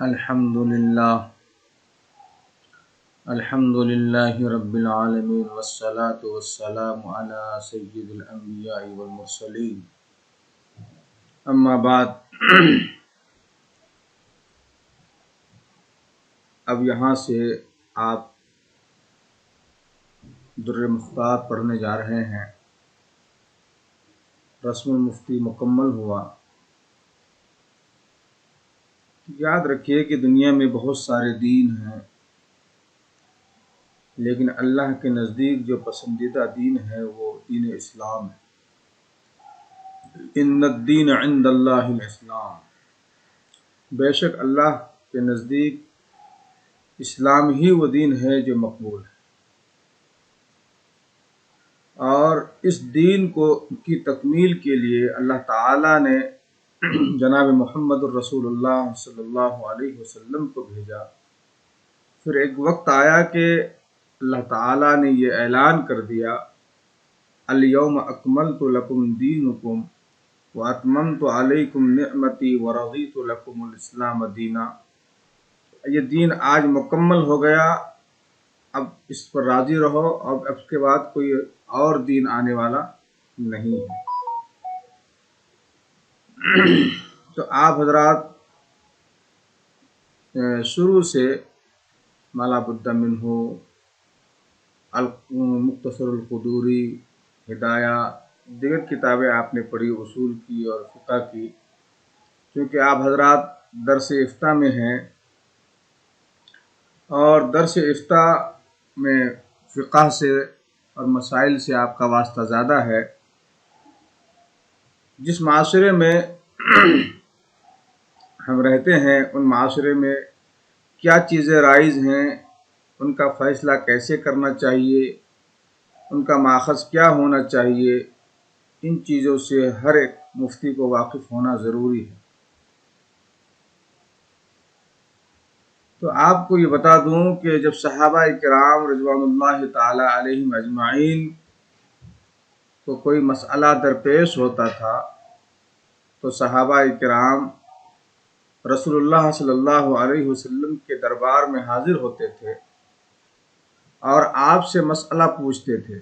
الحمد للہ رب العالمین والصلاة والسلام علی سید الانبیاء والمرسلین اما بعد۔ اب یہاں سے آپ در مختار پڑھنے جا رہے ہیں۔ رسم المفتی مکمل ہوا۔ یاد رکھیے کہ دنیا میں بہت سارے دین ہیں، لیکن اللہ کے نزدیک جو پسندیدہ دین ہے وہ دین اسلام ہے۔ ان الدین عند اللہ الاسلام، بے شک اللہ کے نزدیک اسلام ہی وہ دین ہے جو مقبول ہے، اور اس دین کی تکمیل کے لیے اللہ تعالیٰ نے جناب محمد الرسول اللہ صلی اللہ علیہ وسلم کو بھیجا۔ پھر ایک وقت آیا کہ اللہ تعالیٰ نے یہ اعلان کر دیا، الیوم اکملت لکم دینکم واتممت علیکم نعمتی ورضیت لکم الاسلام دینا۔ یہ دین آج مکمل ہو گیا، اب اس پر راضی رہو، اب اس کے بعد کوئی اور دین آنے والا نہیں ہے۔ تو آپ حضرات شروع سے ما لا بد منہ، مختصر القدوری، ہدایہ، دیگر کتابیں آپ نے پڑھی، اصول کی اور فقہ کی۔ کیونکہ آپ حضرات درس افتاء میں ہیں، اور درس افتاء میں فقہ سے اور مسائل سے آپ کا واسطہ زیادہ ہے۔ جس معاشرے میں ہم رہتے ہیں، ان معاشرے میں کیا چیزیں رائج ہیں، ان کا فیصلہ کیسے کرنا چاہیے، ان کا ماخذ کیا ہونا چاہیے، ان چیزوں سے ہر ایک مفتی کو واقف ہونا ضروری ہے۔ تو آپ کو یہ بتا دوں کہ جب صحابہ کرام رضوان اللہ تعالی علیہم اجمعین کو کوئی مسئلہ درپیش ہوتا تھا تو صحابہ کرام رسول اللہ صلی اللہ علیہ وسلم کے دربار میں حاضر ہوتے تھے اور آپ سے مسئلہ پوچھتے تھے۔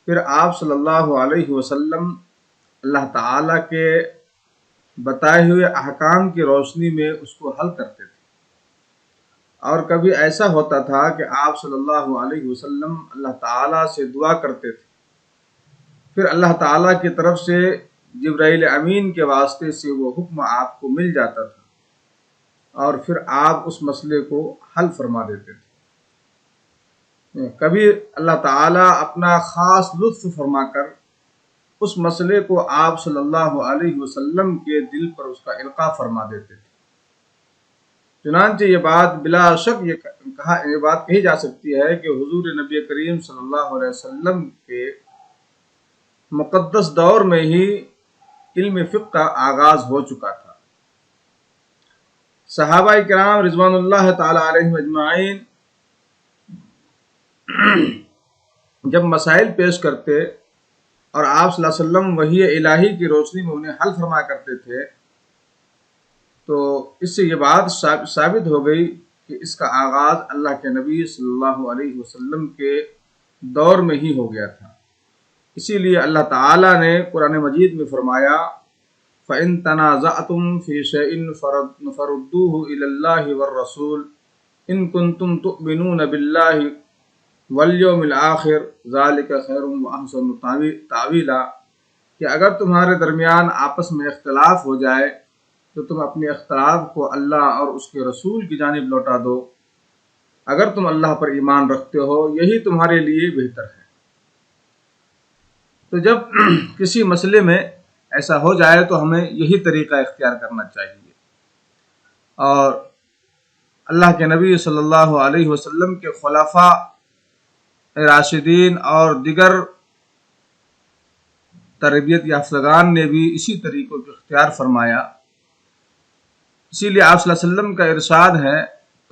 پھر آپ صلی اللہ علیہ وسلم اللہ تعالیٰ کے بتائے ہوئے احکام کی روشنی میں اس کو حل کرتے تھے۔ اور کبھی ایسا ہوتا تھا کہ آپ صلی اللہ علیہ وسلم اللہ تعالیٰ سے دعا کرتے تھے، پھر اللہ تعالیٰ کی طرف سے جبرائیل امین کے واسطے سے وہ حکم آپ کو مل جاتا تھا، اور پھر آپ اس مسئلے کو حل فرما دیتے تھے۔ کبھی اللہ تعالیٰ اپنا خاص لطف فرما کر اس مسئلے کو آپ صلی اللہ علیہ وسلم کے دل پر اس کا القاء فرما دیتے تھے۔ چنانچہ یہ بات بلا شک یہ بات کہی جا سکتی ہے کہ حضور نبی کریم صلی اللہ علیہ وسلم کے مقدس دور میں ہی علم فقہ کا آغاز ہو چکا تھا۔ صحابہ کرام رضوان اللہ تعالی علیہم اجمعین جب مسائل پیش کرتے اور آپ صلی اللہ علیہ وسلم وحی الہی کی روشنی میں انہیں حل فرمایا کرتے تھے، تو اس سے یہ بات ثابت ہو گئی کہ اس کا آغاز اللہ کے نبی صلی اللہ علیہ وسلم کے دور میں ہی ہو گیا تھا۔ اسی لیے اللہ تعالیٰ نے قرآن مجید میں فرمایا، فَإِن تَنَازَعْتُمْ فِي شَيْءٍ فَرُدُّوهُ إِلَى اللَّهِ وَالرَّسُولِ إِن كُنتُمْ تُؤْمِنُونَ بِاللَّهِ وَالْيَوْمِ الْآخِرِ ذَلِكَ خَيْرٌ وَأَحْسَنُ تَأْوِيلًا، کہ اگر تمہارے درمیان آپس میں اختلاف ہو جائے تو تم اپنے اختلاف کو اللہ اور اس کے رسول کی جانب لوٹا دو، اگر تم اللہ پر ایمان رکھتے ہو، یہی تمہارے لیے بہتر ہے۔ تو جب کسی مسئلے میں ایسا ہو جائے تو ہمیں یہی طریقہ اختیار کرنا چاہیے، اور اللہ کے نبی صلی اللہ علیہ وسلم کے خلفاء راشدین اور دیگر تربیت یافتگان نے بھی اسی طریقوں کو اختیار فرمایا۔ اسی لیے آپ صلی اللہ علیہ وسلم کا ارشاد ہے،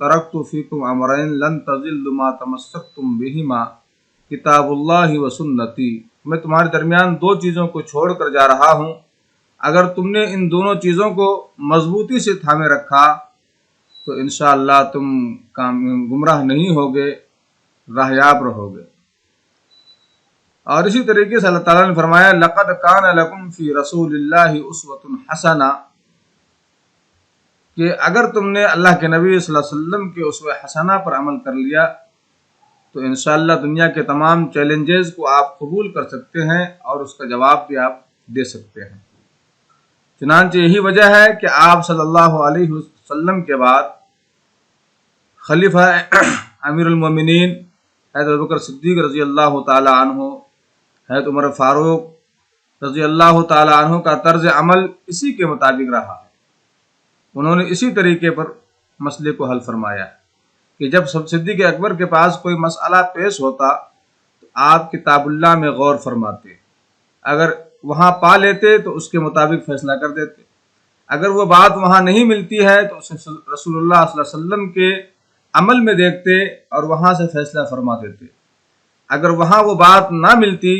ترکت فیکم امرین لن تضلوا ما تمسکتم بہما کتاب اللہ و سنتی، میں تمہارے درمیان دو چیزوں کو چھوڑ کر جا رہا ہوں، اگر تم نے ان دونوں چیزوں کو مضبوطی سے تھامے رکھا تو انشاءاللہ تم گمراہ نہیں ہوگے، راہیاب رہو گے۔ اور اسی طریقے سے اللہ تعالیٰ نے فرمایا لقد کان لکم فی رسول اللہ اسوۃ حسنہ، کہ اگر تم نے اللہ کے نبی صلی اللہ علیہ وسلم کے اسوہ حسنہ پر عمل کر لیا تو انشاءاللہ دنیا کے تمام چیلنجز کو آپ قبول کر سکتے ہیں اور اس کا جواب بھی آپ دے سکتے ہیں۔ چنانچہ یہی وجہ ہے کہ آپ صلی اللہ علیہ وسلم کے بعد خلیفہ امیر المومنین حضرت ابوبکر صدیق رضی اللہ تعالی عنہ، حضرت عمر فاروق رضی اللہ تعالی عنہ کا طرز عمل اسی کے مطابق رہا ہے۔ انہوں نے اسی طریقے پر مسئلے کو حل فرمایا کہ جب صدیق اکبر کے پاس کوئی مسئلہ پیش ہوتا تو آپ کتاب اللہ میں غور فرماتے، اگر وہاں پا لیتے تو اس کے مطابق فیصلہ کر دیتے، اگر وہ بات وہاں نہیں ملتی ہے تو اسے رسول اللہ صلی اللہ علیہ وسلم کے عمل میں دیکھتے اور وہاں سے فیصلہ فرما دیتے۔ اگر وہاں وہ بات نہ ملتی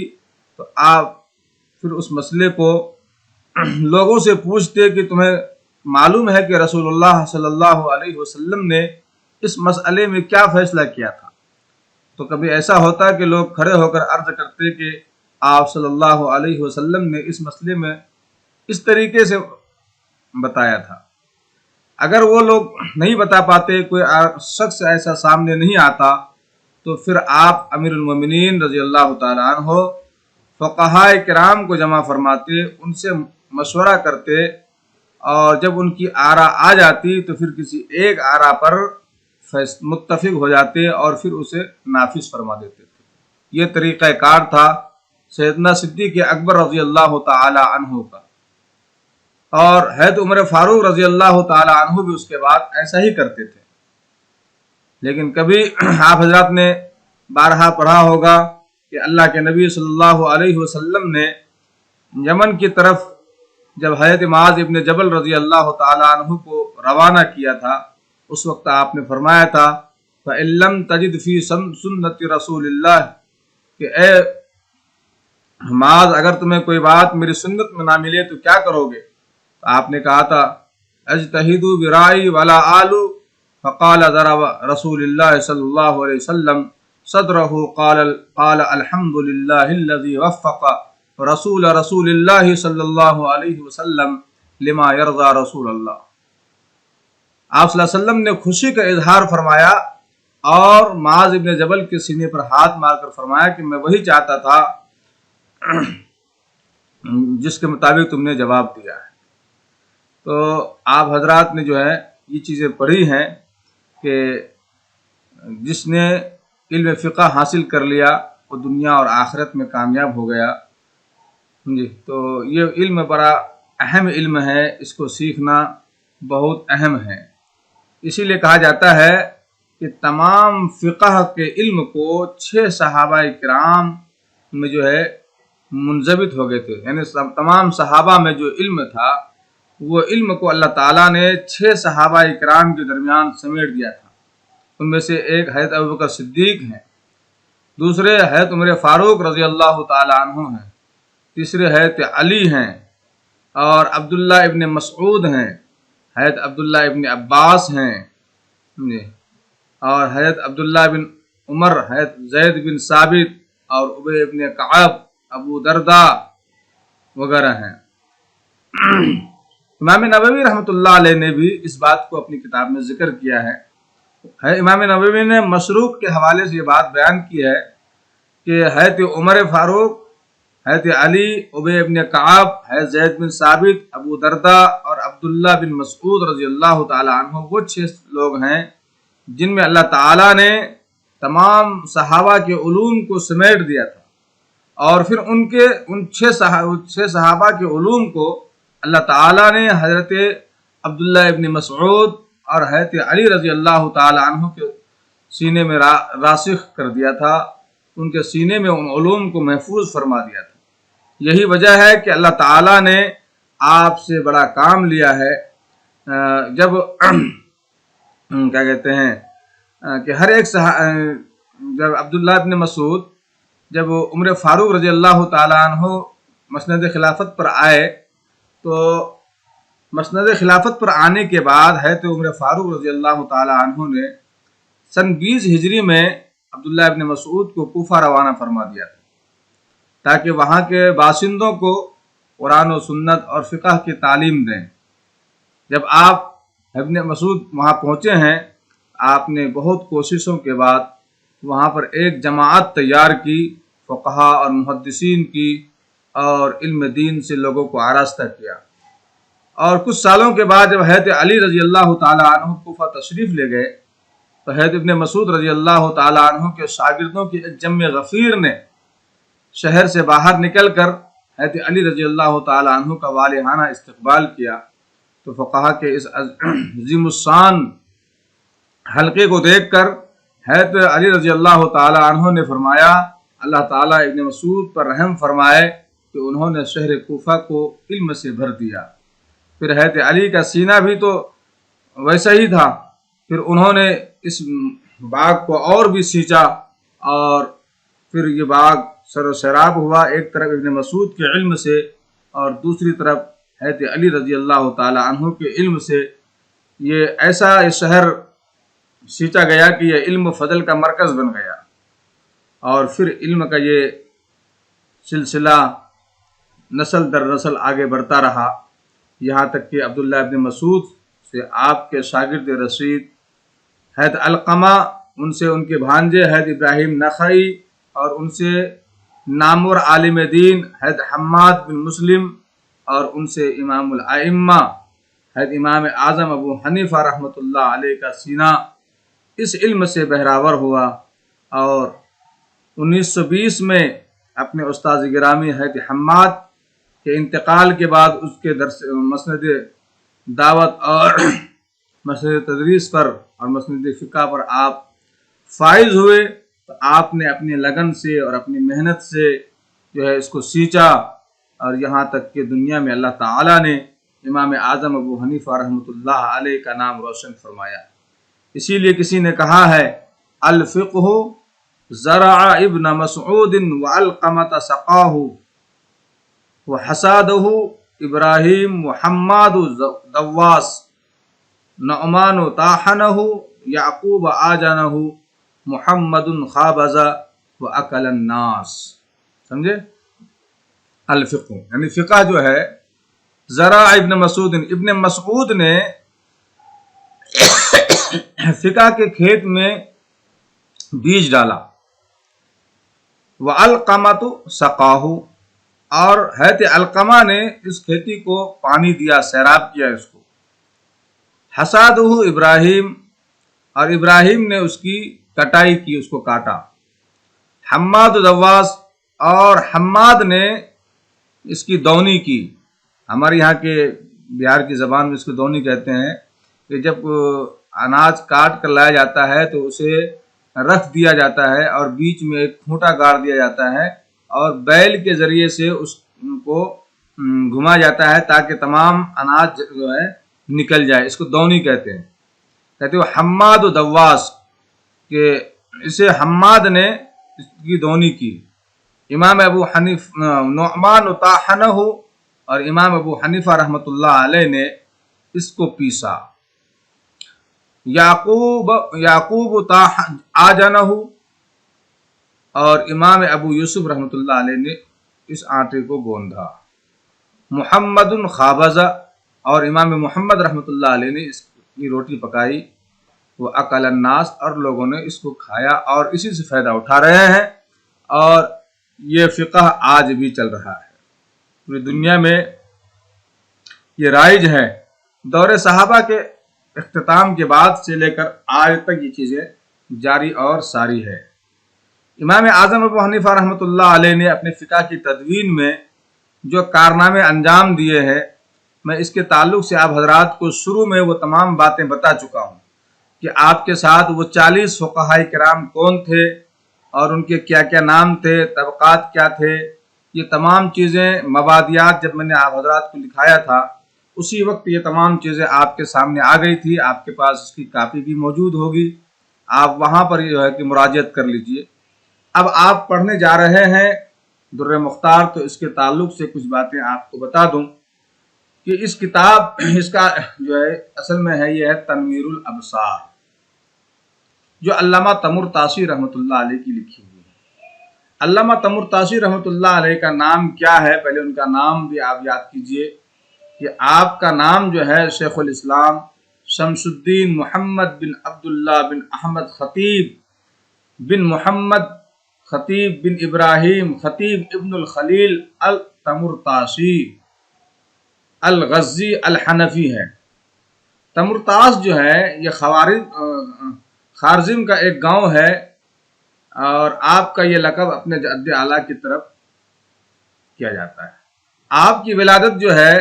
تو آپ پھر اس مسئلے کو لوگوں سے پوچھتے کہ تمہیں معلوم ہے کہ رسول اللہ صلی اللہ علیہ وسلم نے اس مسئلے میں کیا فیصلہ کیا تھا؟ تو کبھی ایسا ہوتا کہ لوگ کھڑے ہو کر عرض کرتے کہ آپ صلی اللہ علیہ وسلم نے اس مسئلے میں اس طریقے سے بتایا تھا۔ اگر وہ لوگ نہیں بتا پاتے، کوئی شخص ایسا سامنے نہیں آتا، تو پھر آپ امیر المومنین رضی اللہ تعالیٰ عنہ فقہاء کرام کو جمع فرماتے، ان سے مشورہ کرتے، اور جب ان کی آراء آ جاتی تو پھر کسی ایک آراء پر متفق ہو جاتے اور پھر اسے نافذ فرما دیتے تھے۔ یہ طریقہ کار تھا سیدنا صدیق اکبر رضی اللہ تعالی عنہ کا، اور حضرت عمر فاروق رضی اللہ تعالی عنہ بھی اس کے بعد ایسا ہی کرتے تھے۔ لیکن کبھی آپ حضرات نے بارہا پڑھا ہوگا کہ اللہ کے نبی صلی اللہ علیہ وسلم نے یمن کی طرف جب حضرت معاذ ابن جبل رضی اللہ تعالی عنہ کو روانہ کیا تھا، اس وقت آپ نے فرمایا تھا فَإِن لَّمْ تَجِدْ فِي سُنَّةِ رَسُولِ اللَّهِ، کہ اے معاذ اگر تمہیں کوئی بات میری سنت میں نہ ملے تو کیا کرو گے؟ تو آپ نے کہا تھا اجتہدوا برائی ولا آلو، فقال ضرب رسول اللہ صلی اللہ علیہ وسلم صدرہ قال الحمد للہ الذی وفق رسول اللہ صلی اللہ علیہ وسلم لما یرضى رسول اللہ۔ آپ صلی اللہ علیہ وسلم نے خوشی کا اظہار فرمایا اور معاذ ابن جبل کے سینے پر ہاتھ مار کر فرمایا کہ میں وہی چاہتا تھا جس کے مطابق تم نے جواب دیا ہے۔ تو آپ حضرات نے جو ہے یہ چیزیں پڑھی ہیں کہ جس نے علم فقہ حاصل کر لیا وہ دنیا اور آخرت میں کامیاب ہو گیا۔ جی، تو یہ علم بڑا اہم علم ہے، اس کو سیکھنا بہت اہم ہے۔ اسی لیے کہا جاتا ہے کہ تمام فقہ کے علم کو 6 صحابہ کرام میں جو ہے منضبط ہو گئے تھے، یعنی تمام صحابہ میں جو علم تھا وہ علم کو اللہ تعالیٰ نے 6 صحابہ کرام کے درمیان سمیٹ دیا تھا۔ ان میں سے ایک حضرت ابوبکر صدیق ہیں، دوسرے حضرت عمر فاروق رضی اللہ تعالیٰ عنہ ہیں، تیسرے حضرت علی ہیں، اور عبداللہ ابن مسعود ہیں، حضرت عبداللہ ابن عباس ہیں، اور حضرت عبداللہ بن عمر، حضرت زید بن ثابت اور ابی ابن کعب، ابو درداء وغیرہ ہیں۔ امام نووی رحمۃ اللہ علیہ نے بھی اس بات کو اپنی کتاب میں ذکر کیا ہے۔ امام نووی نے مسروق کے حوالے سے یہ بات بیان کی ہے کہ حضرت عمر فاروق، حضرت علی، ابی ابن کعب، حضرت زید بن ثابت، ابو درداء اور عبداللہ بن مسعود رضی اللہ تعالی عنہ وہ 6 لوگ ہیں جن میں اللہ تعالیٰ نے تمام صحابہ کے علوم کو سمیٹ دیا تھا، اور پھر ان 6 صحابہ کے علوم کو اللہ تعالیٰ نے حضرت عبداللہ ابن مسعود اور حضرت علی رضی اللہ تعالی عنہ کے سینے میں راسخ کر دیا تھا، ان کے سینے میں ان علوم کو محفوظ فرما دیا تھا۔ یہی وجہ ہے کہ اللہ تعالیٰ نے آپ سے بڑا کام لیا ہے۔ جب کیا کہتے ہیں کہ ہر ایک جب عبداللہ ابن مسعود جب عمر فاروق رضی اللہ تعالیٰ عنہ مسند خلافت پر آئے تو مسند خلافت پر آنے کے بعد حضرت عمر فاروق رضی اللہ تعالی عنہ نے سن 20 ہجری میں عبداللہ ابن مسعود کو کوفہ روانہ فرما دیا تھا تاکہ وہاں کے باشندوں کو قرآن و سنت اور فقہ کی تعلیم دیں۔ جب آپ ابن مسعود وہاں پہنچے ہیں، آپ نے بہت کوششوں کے بعد وہاں پر ایک جماعت تیار کی، فقہا اور محدثین کی، اور علم دین سے لوگوں کو آراستہ کیا۔ اور کچھ سالوں کے بعد جب حضرت علی رضی اللہ تعالیٰ عنہ کوفہ تشریف لے گئے تو حضرت ابن مسعود رضی اللہ تعالیٰ عنہ کے شاگردوں کی ایک جمع غفیر نے شہر سے باہر نکل کر حضرت علی رضی اللہ تعالیٰ عنہ کا والہانہ استقبال کیا، تو فقہا کے اس عظیم الشان حلقے کو دیکھ کر حضرت علی رضی اللہ تعالیٰ عنہ نے فرمایا اللہ تعالیٰ ابن مسعود پر رحم فرمائے کہ انہوں نے شہر کوفہ کو علم سے بھر دیا۔ پھر حضرت علی کا سینہ بھی تو ویسا ہی تھا، پھر انہوں نے اس باغ کو اور بھی سینچا، اور پھر یہ باغ سر و سیراب ہوا، ایک طرف ابن مسعود کے علم سے اور دوسری طرف حضرت علی رضی اللہ تعالی عنہ کے علم سے۔ یہ ایسا شہر سینچا گیا کہ یہ علم و فضل کا مرکز بن گیا، اور پھر علم کا یہ سلسلہ نسل در نسل آگے بڑھتا رہا، یہاں تک کہ عبداللہ ابن مسعود سے آپ کے شاگرد رشید حضرت علقمہ، ان سے ان کے بھانجے حضرت ابراہیم نخعی، اور ان سے نامور عالم دین حضرت حماد بن مسلم، اور ان سے امام الائمہ حضرت امام اعظم ابو حنیفہ رحمۃ اللہ علیہ کا سینہ اس علم سے بہراور ہوا۔ اور 1920 میں اپنے استاد گرامی حضرت حماد کے انتقال کے بعد اس کے درس مسند دعوت اور مسند تدریس پر اور مسند فقہ پر آپ فائز ہوئے، تو آپ نے اپنی لگن سے اور اپنی محنت سے جو ہے اس کو سینچا، اور یہاں تک کہ دنیا میں اللہ تعالیٰ نے امام اعظم ابو حنیفہ رحمۃ اللہ علیہ کا نام روشن فرمایا۔ اسی لیے کسی نے کہا ہے الفقہ زرع ابن مسعود وعلقمۃ سقاہ وحسادہ ابراہیم محمد دواس نعمان طاحنہ یعقوب آجنہ محمد خابز واکل الناس۔ سمجھے؟ الفقہ یعنی فقہ جو ہے، زرع ابن مسعود، ابن مسعود نے فقہ کے کھیت میں بیج ڈالا، وعلقمۃ سقاہ، اور حضرت علقمہ نے اس کھیتی کو پانی دیا، سیراب کیا اس کو، حسادہ ابراہیم، اور ابراہیم نے اس کی کٹائی کی، اس کو کاٹا، حماد دواس، اور حماد نے اس کی دونی کی۔ ہمارے یہاں کے بہار کی زبان میں اس کو دونی کہتے ہیں، کہ جب اناج کاٹ کر لایا جاتا ہے تو اسے رکھ دیا جاتا ہے، اور بیچ میں ایک کھوٹا گاڑ دیا جاتا ہے، اور بیل کے ذریعے سے اس کو گھما جاتا ہے تاکہ تمام اناج جو ہے نکل جائے، اس کو دونی کہتے ہیں۔ کہتے ہیں حماد و دواس، کہ اسے حماد نے اس کی دونی کی۔ امام ابو حنیفہ نعمان طاحنہ، اور امام ابو حنیفہ رحمۃ اللہ علیہ نے اس کو پیسا، یعقوب آجنہ، اور امام ابو یوسف رحمۃ اللہ علیہ نے اس آٹے کو گوندھا، محمد خابز، اور امام محمد رحمۃ اللہ علیہ نے اس کی روٹی پکائی، وہ اکل الناس، اور لوگوں نے اس کو کھایا اور اسی سے فائدہ اٹھا رہے ہیں، اور یہ فقہ آج بھی چل رہا ہے پوری دنیا میں، یہ رائج ہے۔ دور صحابہ کے اختتام کے بعد سے لے کر آج تک یہ چیزیں جاری اور ساری ہے۔ امام اعظم ابو حنیفہ رحمۃ اللہ علیہ نے اپنے فقہ کی تدوین میں جو کارنامے انجام دیے ہیں، میں اس کے تعلق سے آپ حضرات کو شروع میں وہ تمام باتیں بتا چکا ہوں کہ آپ کے ساتھ وہ 40 فقہاء کرام کون تھے، اور ان کے کیا کیا نام تھے، طبقات کیا تھے، یہ تمام چیزیں، مبادیات جب میں نے آپ حضرات کو لکھایا تھا اسی وقت یہ تمام چیزیں آپ کے سامنے آ گئی تھی، آپ کے پاس اس کی کاپی بھی موجود ہوگی، آپ وہاں پر جو ہے کہ مراجعت کر لیجئے۔ اب آپ پڑھنے جا رہے ہیں در مختار، تو اس کے تعلق سے کچھ باتیں آپ کو بتا دوں کہ اس کتاب اس کا جو ہے اصل میں ہے یہ ہے تنویر الابصار، جو علامہ تمرتاشی رحمۃ اللہ علیہ کی لکھی ہوئی ہے۔ علامہ تمرتاشی رحمۃ اللہ علیہ کا نام کیا ہے؟ پہلے ان کا نام بھی آپ یاد کیجئے کہ آپ کا نام جو ہے شیخ الاسلام شمس الدین محمد بن عبداللہ بن احمد خطیب بن محمد خطیب بن ابراہیم خطیب ابن الخلیل التمرتاشی الغزی الحنفی ہے۔ تمرتاش جو ہے یہ خارزم کا ایک گاؤں ہے، اور آپ کا یہ لقب اپنے جد اعلیٰ کی طرف کیا جاتا ہے۔ آپ کی ولادت جو ہے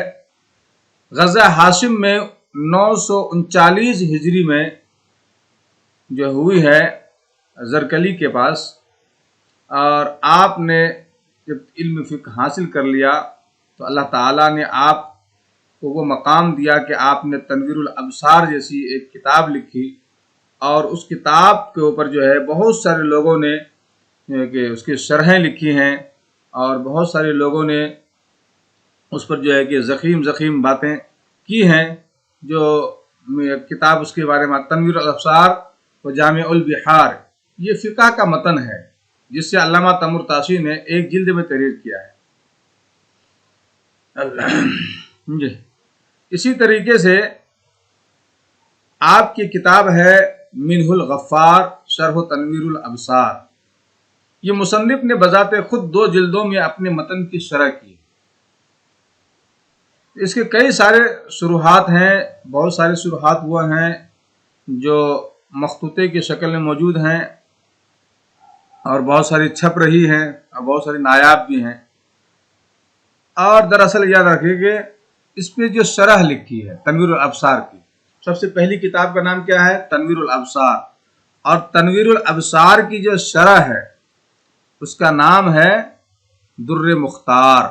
غزہ ہاشم میں 939 ہجری میں جو ہوئی ہے زرکلی کے پاس، اور آپ نے جب علم فقہ حاصل کر لیا تو اللہ تعالیٰ نے آپ کو وہ مقام دیا کہ آپ نے تنویر الابصار جیسی ایک کتاب لکھی، اور اس کتاب کے اوپر جو ہے بہت سارے لوگوں نے کہ اس کی شرحیں لکھی ہیں، اور بہت سارے لوگوں نے اس پر جو ہے کہ زخیم باتیں کی ہیں۔ جو کتاب اس کے بارے میں تنویر الابصار و جامع البحار، یہ فقہ کا متن ہے جس سے علامہ تمرتاشی نے ایک جلد میں تحریر کیا ہے۔ جی اسی طریقے سے آپ کی کتاب ہے منہ الغفار شرح تنویر الابصار۔ یہ مصنف نے بذات خود 2 جلدوں میں اپنے متن کی شرح کی۔ اس کے کئی سارے شروحات ہیں، بہت سارے شروحات وہ ہیں جو مخطوطے کی شکل میں موجود ہیں، اور بہت ساری چھپ رہی ہیں، اور بہت ساری نایاب بھی ہیں۔ اور دراصل یاد رکھیے کہ اس پہ جو شرح لکھی ہے تنویر الابصار کی، سب سے پہلی کتاب کا نام کیا ہے؟ تنویر الابصار، اور تنویر الابصار کی جو شرح ہے اس کا نام ہے در مختار،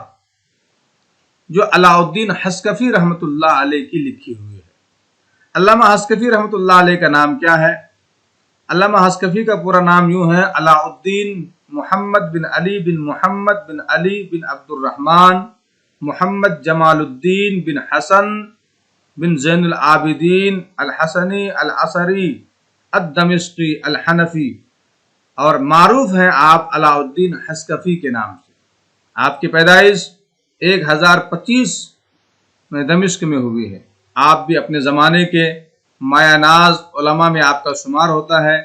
جو علاء الدین حسکفی رحمۃ اللہ علیہ کی لکھی ہوئی ہے۔ علامہ حسکفی رحمۃ اللہ علیہ کا نام کیا ہے؟ علامہ حسکفی کا پورا نام یوں ہے: علاء الدین محمد بن علی بن محمد بن علی بن عبد الرحمن محمد جمال الدین بن حسن بن زین العابدین الحسنی العصری الدمشقی الحنفی، اور معروف ہیں آپ علاء الدین حسکفی کے نام سے۔ آپ کی پیدائش 1025 میں دمشق میں ہوئی ہے۔ آپ بھی اپنے زمانے کے مایہ ناز علماء میں آپ کا شمار ہوتا ہے۔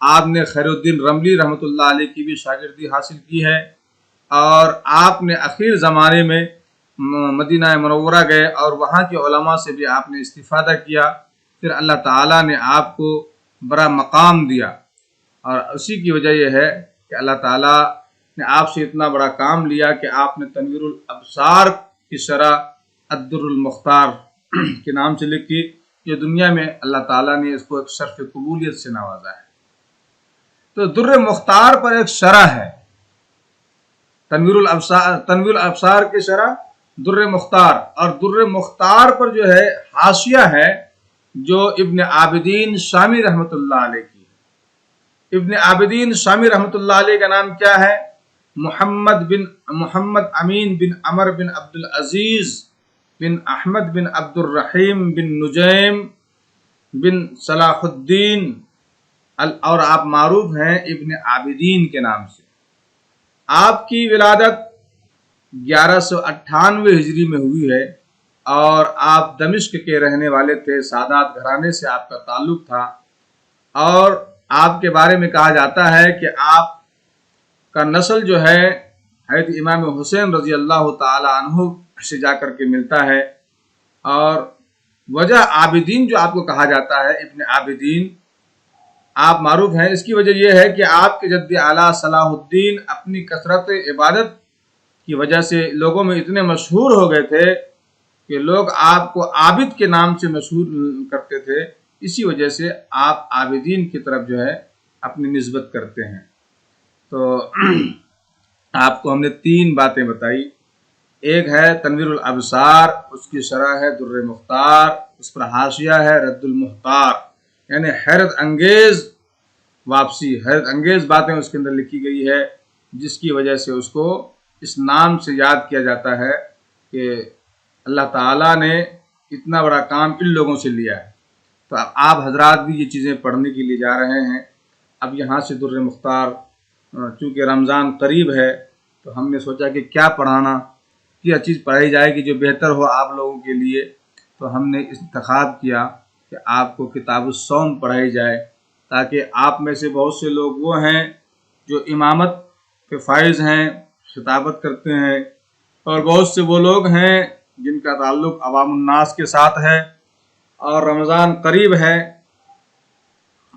آپ نے خیر الدین رملی رحمۃ اللہ علیہ کی بھی شاگردی حاصل کی ہے، اور آپ نے اخیر زمانے میں مدینہ منورہ گئے اور وہاں کے علماء سے بھی آپ نے استفادہ کیا۔ پھر اللہ تعالیٰ نے آپ کو بڑا مقام دیا، اور اسی کی وجہ یہ ہے کہ اللہ تعالیٰ نے آپ سے اتنا بڑا کام لیا کہ آپ نے تنویر الابصار کی شرح الدر المختار کے نام سے لکھی۔ یہ دنیا میں اللہ تعالیٰ نے اس کو ایک شرف قبولیت سے نوازا ہے۔ تو در مختار پر ایک شرح ہے، تنویر الابصار کی شرح در مختار، اور در مختار پر جو ہے حاشیہ ہے جو ابن عابدین شامی رحمۃ اللہ علیہ کی ہے۔ ابن عابدین شامی رحمۃ اللہ علیہ کا نام کیا ہے؟ محمد امین بن عمر بن عبد العزیز بن احمد بن عبد الرحیم بن نجیم بن صلاح الدین، اور آپ معروف ہیں ابن عابدین کے نام سے۔ آپ کی ولادت 1198 ہجری میں ہوئی ہے، اور آپ دمشق کے رہنے والے تھے۔ سادات گھرانے سے آپ کا تعلق تھا، اور آپ کے بارے میں کہا جاتا ہے کہ آپ کا نسل جو ہے حضرت امام حسین رضی اللہ تعالی عنہ سے جا کر کے ملتا ہے۔ اور وجہ عابدین جو آپ کو کہا جاتا ہے ابن عابدین، آپ معروف ہیں، اس کی وجہ یہ ہے کہ آپ کے جد اعلیٰ صلاح الدین اپنی کثرت عبادت کی وجہ سے لوگوں میں اتنے مشہور ہو گئے تھے کہ لوگ آپ کو عابد کے نام سے مشہور کرتے تھے۔ اسی وجہ سے آپ عابدین کی طرف جو ہے اپنی نسبت کرتے ہیں۔ تو آپ کو ہم نے 3 باتیں بتائی۔ ایک ہے تنویر الابصار، اس کی شرح ہے در مختار، اس پر حاشیہ ہے رد المختار، یعنی حیرت انگیز واپسی، حیرت انگیز باتیں اس کے اندر لکھی گئی ہے، جس کی وجہ سے اس کو اس نام سے یاد کیا جاتا ہے کہ اللہ تعالیٰ نے اتنا بڑا کام ان لوگوں سے لیا ہے، تو آپ حضرات بھی یہ چیزیں پڑھنے کے لیے جا رہے ہیں۔ اب یہاں سے در مختار چونکہ رمضان قریب ہے تو ہم نے سوچا کہ کیا پڑھانا، کیا چیز پڑھائی جائے کہ جو بہتر ہو آپ لوگوں کے لیے، تو ہم نے انتخاب کیا کہ آپ کو کتاب الصوم پڑھائی جائے، تاکہ آپ میں سے بہت سے لوگ وہ ہیں جو امامت کے فائز ہیں، خطابت کرتے ہیں، اور بہت سے وہ لوگ ہیں جن کا تعلق عوام الناس کے ساتھ ہے، اور رمضان قریب ہے،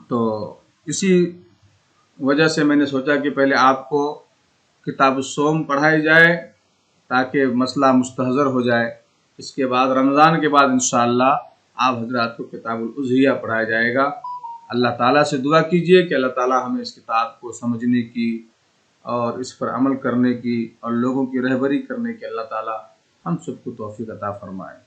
تو اسی وجہ سے میں نے سوچا کہ پہلے آپ کو کتاب الصوم پڑھائی جائے تاکہ مسئلہ مستحضر ہو جائے۔ اس کے بعد رمضان کے بعد انشاءاللہ آپ حضرات کو کتاب الاضحیہ پڑھایا جائے گا۔ اللہ تعالیٰ سے دعا کیجئے کہ اللہ تعالیٰ ہمیں اس کتاب کو سمجھنے کی اور اس پر عمل کرنے کی اور لوگوں کی رہبری کرنے کی اللہ تعالیٰ ہم سب کو توفیق عطا فرمائے۔